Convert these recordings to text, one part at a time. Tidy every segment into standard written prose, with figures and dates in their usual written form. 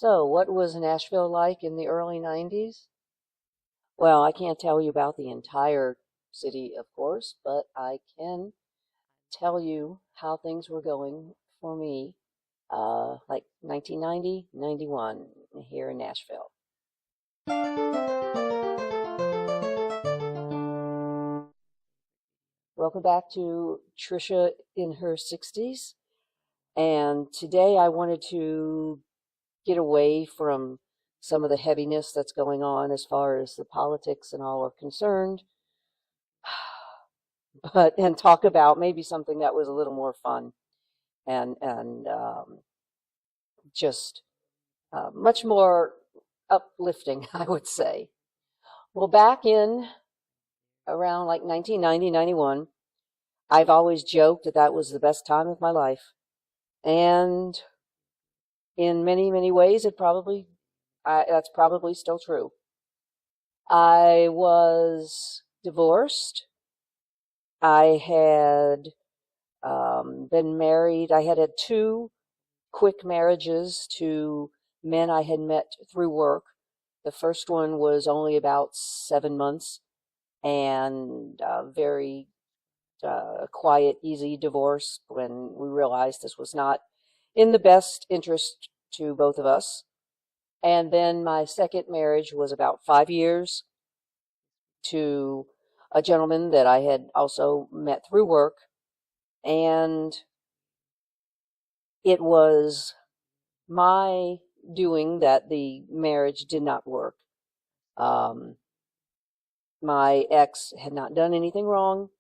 So, what was Nashville like in the early 90s? Well, I can't tell you about the entire city, of course, but I can tell you how things were going for me, like 1990, 91 here in Nashville. Welcome back to Trisha in her 60s. And today I wanted to get away from some of the heaviness that's going on as far as the politics and all are concerned, but and talk about maybe something that was a little more fun and just much more uplifting, I would say. Well, back in around like 1990, 91, I've always joked that that was the best time of my life. And in many, many ways, that's probably still true. I was divorced. I had been married. I had two quick marriages to men I had met through work. The first one was only about 7 months and very quiet, easy divorce when we realized this was not in the best interest to both of us. And then my second marriage was about 5 years to a gentleman that I had also met through work. And it was my doing that the marriage did not work. Um, my ex had not done anything wrong.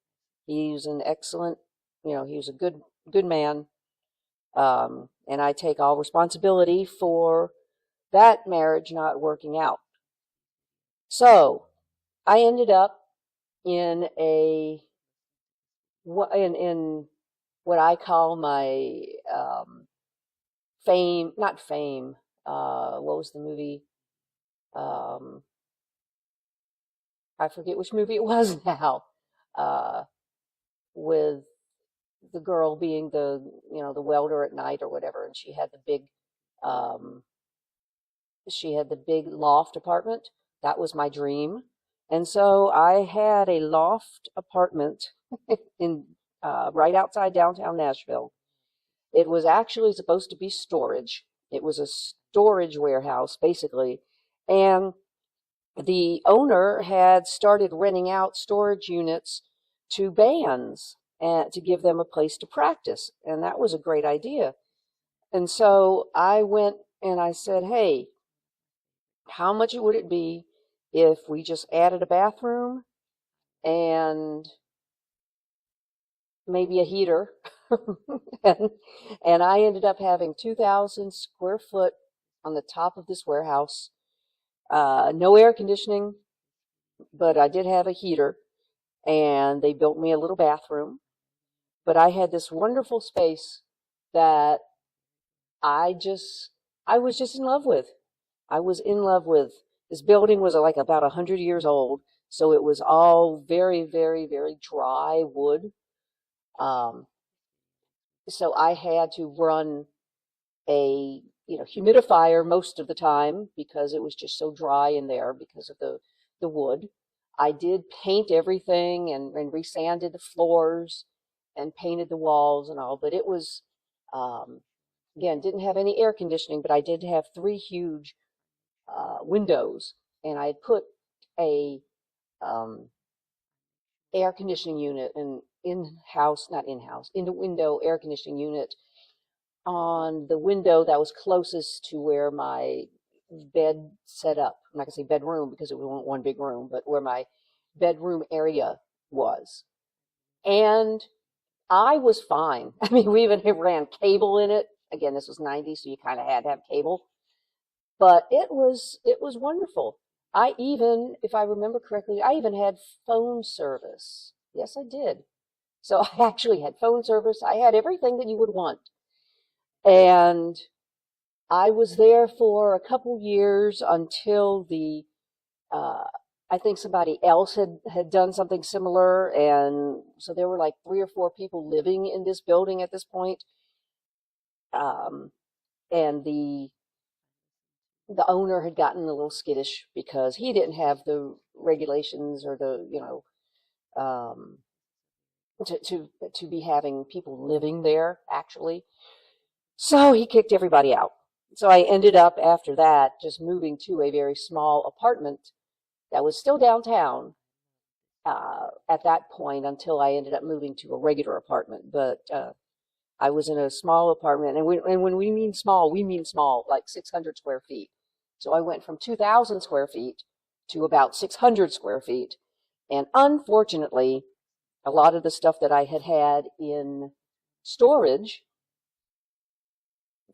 He was an excellent, he was a good man. And I take all responsibility for that marriage not working out. So I ended up in in what I call my fame, not fame. What was the movie? Um, I forget which movie it was now. Uh, with the girl being the welder at night or whatever, and um, she had the big loft apartment. That was my dream. And so I had a loft apartment in right outside downtown Nashville. It was actually supposed to be storage. It was a storage warehouse, basically. And the owner had started renting out storage units to bands and to give them a place to practice. And that was a great idea. And so I went and I said, hey, how much would it be if we just added a bathroom and maybe a heater? and, and I ended up having 2,000 square foot on the top of this warehouse. No air conditioning, but I did have a heater, and they built me a little bathroom. But I had this wonderful space that I just, I was just in love with. I was in love with. This building was like about 100 years old, so it was all very, very, very dry wood. Um, so I had to run a humidifier most of the time because it was just so dry in there because of the wood. I did paint everything and resanded the floors and painted the walls and all, but it was um, again, didn't have any air conditioning, but I did have three huge windows, and I had put a um, air conditioning unit, an in-house, not in-house, in the window air conditioning unit on the window that was closest to where my bed set up. I'm not gonna say bedroom because it was one big room, but where my bedroom area was. And I was fine. I mean, we even ran cable in it. Again, this was 90, so you kind of had to have cable. But it was wonderful. I even, if I remember correctly, I even had phone service. Yes, I did. So I actually had phone service. I had everything that you would want. And I was there for a couple years until uh, I think somebody else had done something similar. And so there were like three or four people living in this building at this point. Um, and the owner had gotten a little skittish because he didn't have the regulations or the, um, to be having people living there actually. So he kicked everybody out. So I ended up after that just moving to a very small apartment that was still downtown at that point until I ended up moving to a regular apartment. But I was in a small apartment, and when we mean small, like 600 square feet. So I went from 2,000 square feet to about 600 square feet. And unfortunately, a lot of the stuff that I had had in storage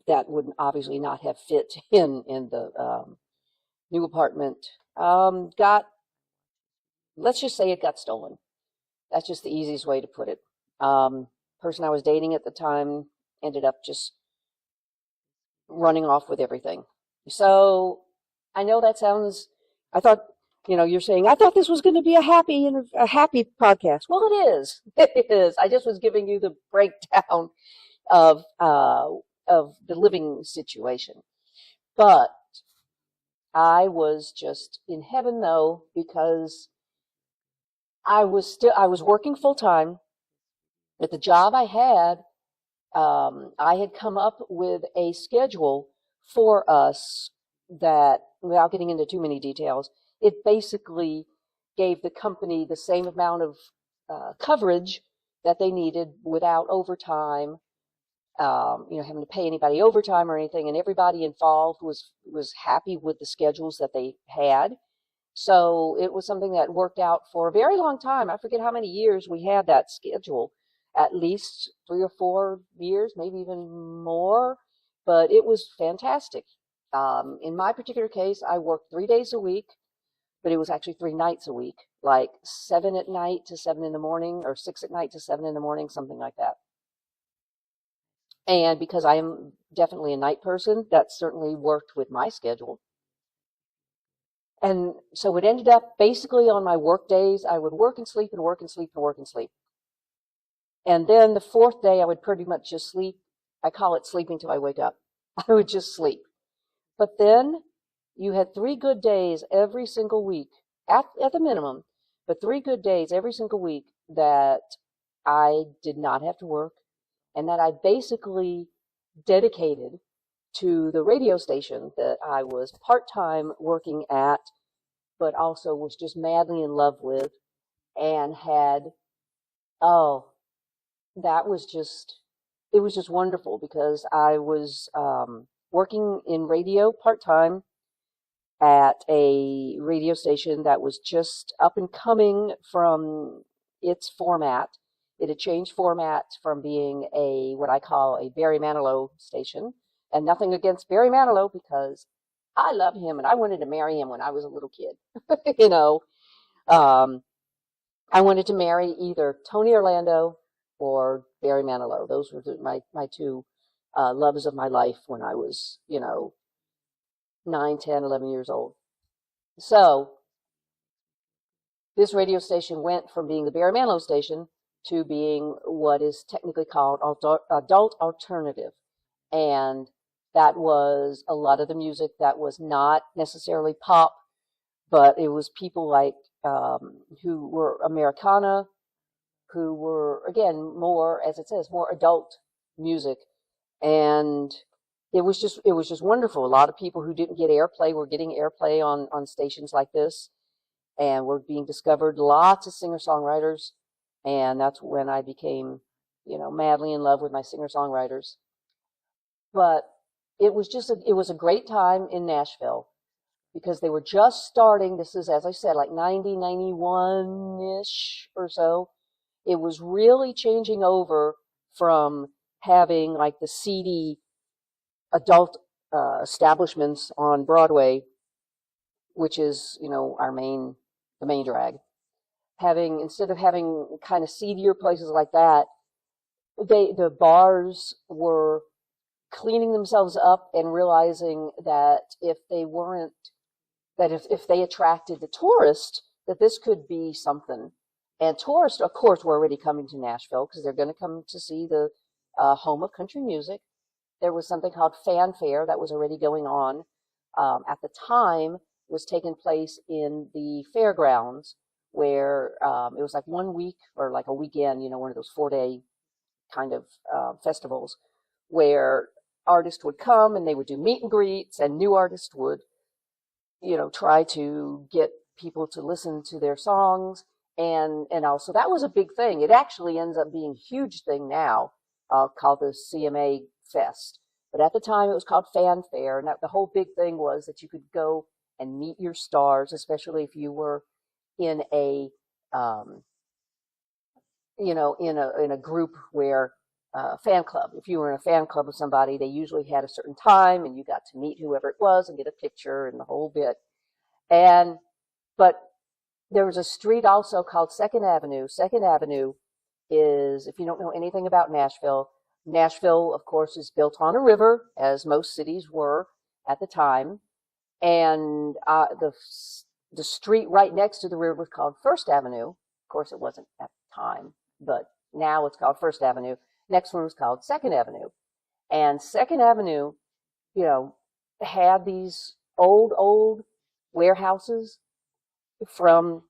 that would obviously not have fit in the new apartment got, let's just say it got stolen. That's just the easiest way to put it. Person I was dating at the time ended up just running off with everything. So I know that sounds, I thought, you're saying, I thought this was going to be a happy podcast. Well, it is. It is. I just was giving you the breakdown of, of the living situation. But I was just in heaven though, because I was working full time at the job I had. I had come up with a schedule for us that, without getting into too many details, it basically gave the company the same amount of coverage that they needed without overtime, having to pay anybody overtime or anything, and everybody involved was happy with the schedules that they had. So it was something that worked out for a very long time. I forget how many years we had that schedule, at least 3 or 4 years, maybe even more, but it was fantastic. In my particular case, I worked 3 days a week, but it was actually 3 nights a week, like 7 at night to 7 in the morning, or 6 at night to 7 in the morning, something like that. And because I am definitely a night person, that certainly worked with my schedule. And so it ended up basically on my work days, I would work and sleep and work and sleep and work and sleep. And then the fourth day, I would pretty much just sleep. I call it sleeping till I wake up. I would just sleep. But then you had 3 good days every single week, at the minimum, but 3 good days every single week that I did not have to work, and that I basically dedicated to the radio station that I was part-time working at, but also was just madly in love with, and had, oh, that was just, it was just wonderful because I was working in radio part-time at a radio station that was just up and coming from its format. It had changed format from being what I call a Barry Manilow station, and nothing against Barry Manilow because I love him and I wanted to marry him when I was a little kid. you know, um, I wanted to marry either Tony Orlando or Barry Manilow. Those were my two loves of my life when I was, 9, 10, 11 years old. So this radio station went from being the Barry Manilow station to being what is technically called adult alternative. And that was a lot of the music that was not necessarily pop, but it was people like who were Americana, who were, again, more, as it says, more adult music. And it was just wonderful. A lot of people who didn't get airplay were getting airplay on stations like this, and were being discovered. Lots of singer-songwriters, and that's when I became, madly in love with my singer-songwriters. But it was a great time in Nashville because they were just starting. This is, as I said, like 90, 91-ish or so. It was really changing over from having like the seedy adult establishments on Broadway, which is, the main drag. Instead of having kind of seedier places like that, the bars were cleaning themselves up and realizing that if they attracted the tourist, that this could be something. And tourists, of course, were already coming to Nashville because they're going to come to see the home of country music. There was something called fanfare that was already going on. at the time was taking place in the fairgrounds, where it was like 1 week or like a weekend, one of those 4-day kind of festivals, where artists would come and they would do meet and greets, and new artists would try to get people to listen to their songs. And also that was a big thing. It actually ends up being a huge thing now, called the CMA Fest. But at the time it was called Fanfare, and the whole big thing was that you could go and meet your stars, especially if you were in a um, in a group where fan club. If you were in a fan club with somebody, they usually had a certain time, and you got to meet whoever it was and get a picture and the whole bit. And but there was a street also called Second Avenue. Second Avenue is, if you don't know anything about Nashville, Nashville, of course, is built on a river, as most cities were at the time. And the street right next to the river was called First Avenue. Of course, it wasn't at the time, but now it's called First Avenue. Next one was called Second Avenue. And Second Avenue, had these old warehouses from,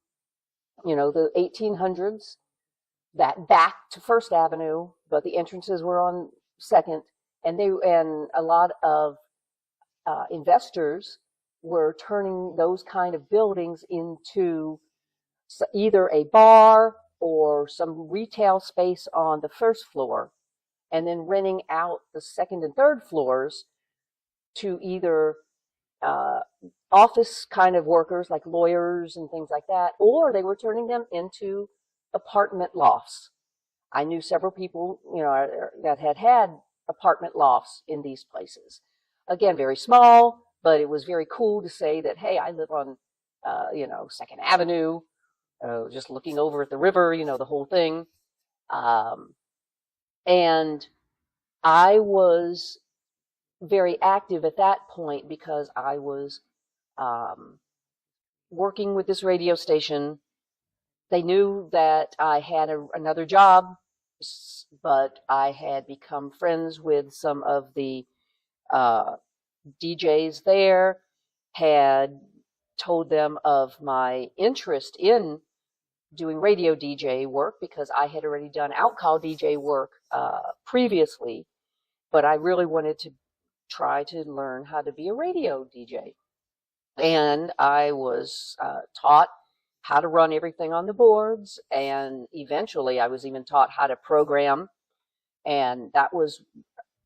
the 1800s that back to First Avenue, but the entrances were on Second. And a lot of investors were turning those kind of buildings into either a bar or some retail space on the first floor, and then renting out the second and third floors to either office kind of workers like lawyers and things like that, or they were turning them into apartment lofts. I knew several people, that had apartment lofts in these places. Again, very small, but it was very cool to say that, hey, I live on, Second Avenue, just looking over at the river, the whole thing. And I was very active at that point because I was working with this radio station. They knew that I had another job, but I had become friends with some of the DJs there, had told them of my interest in doing radio DJ work because I had already done outcall DJ work previously, but I really wanted to try to learn how to be a radio DJ. And I was taught how to run everything on the boards, and eventually I was even taught how to program. And that was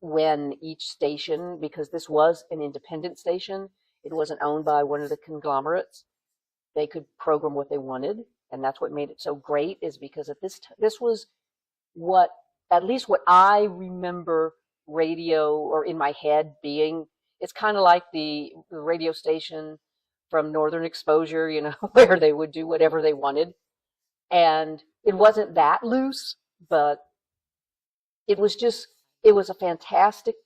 when each station, because this was an independent station, it wasn't owned by one of the conglomerates, they could program what they wanted. And that's what made it so great, is because at this was what, at least what I remember radio, or in my head being. It's kind of like the radio station from Northern Exposure, where they would do whatever they wanted. And it wasn't that loose, but it was a fantastic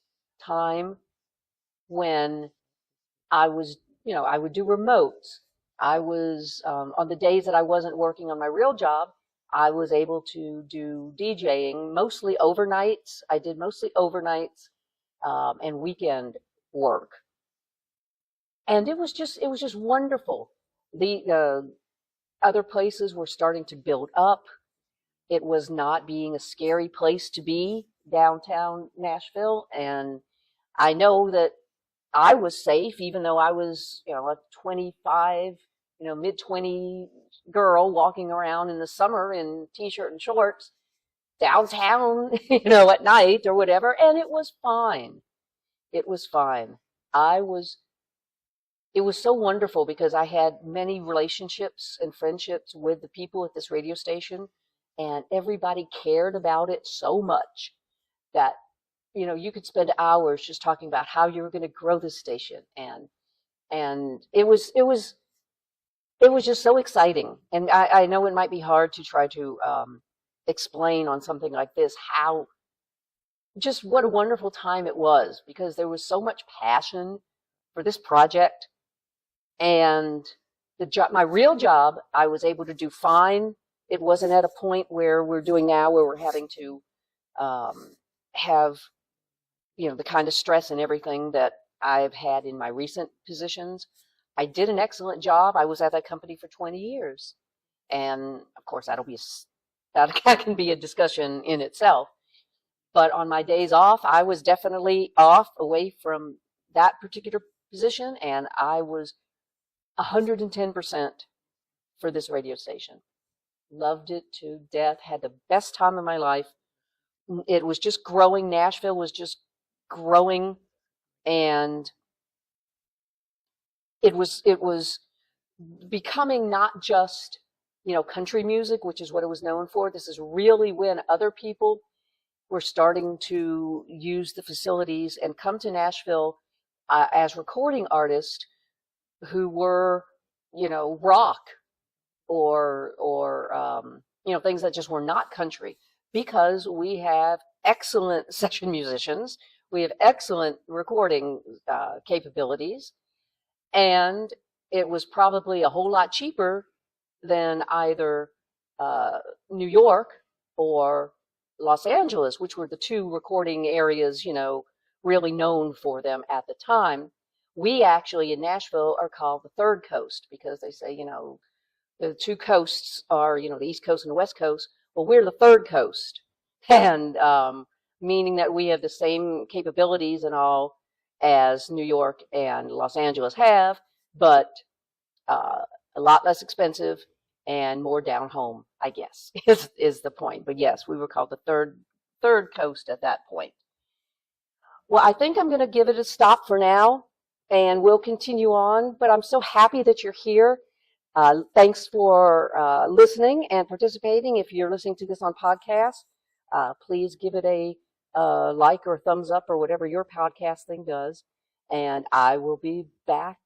time when I was, I would do remotes. I was, on the days that I wasn't working on my real job, I was able to do DJing, mostly overnights. I did mostly overnights and weekend work. And it was just wonderful. The other places were starting to build up. It was not being a scary place to be, downtown Nashville. And I know that I was safe, even though I was, a 25, mid-20 girl walking around in the summer in t-shirt and shorts downtown, at night or whatever. And it was fine. It was fine. It was so wonderful because I had many relationships and friendships with the people at this radio station, and everybody cared about it so much that, you could spend hours just talking about how you were going to grow this station. And it was just so exciting. And I know it might be hard to try to explain on something like this just what a wonderful time it was, because there was so much passion for this project. And my real job, I was able to do fine. It wasn't at a point where we're doing now, where we're having to have, the kind of stress and everything that I've had in my recent positions. I did an excellent job. I was at that company for 20 years. And of course, that can be a discussion in itself. But on my days off, I was definitely off away from that particular position, and I was 110% for this radio station. Loved it to death, had the best time of my life. It was just growing. Nashville was just growing, and it was becoming not just, country music, which is what it was known for. This is really when other people were starting to use the facilities and come to Nashville as recording artists who were, rock or things that just were not country, because we have excellent session musicians, we have excellent recording capabilities, and it was probably a whole lot cheaper than either New York or Los Angeles, which were the two recording areas, really known for them at the time. We actually in Nashville are called the Third Coast because they say, the two coasts are, the East Coast and the West Coast. Well, we're the Third Coast, and meaning that we have the same capabilities and all as New York and Los Angeles have, but a lot less expensive and more down home, I guess, is the point. But yes, we were called the third coast at that point. Well, I think I'm going to give it a stop for now, and we'll continue on. But I'm so happy that you're here. Thanks for listening and participating. If you're listening to this on podcast, please give it a like or a thumbs up or whatever your podcast thing does. And I will be back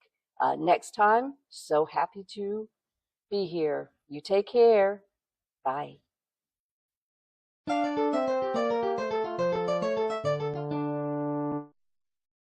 next time. So happy to be here. You take care. Bye.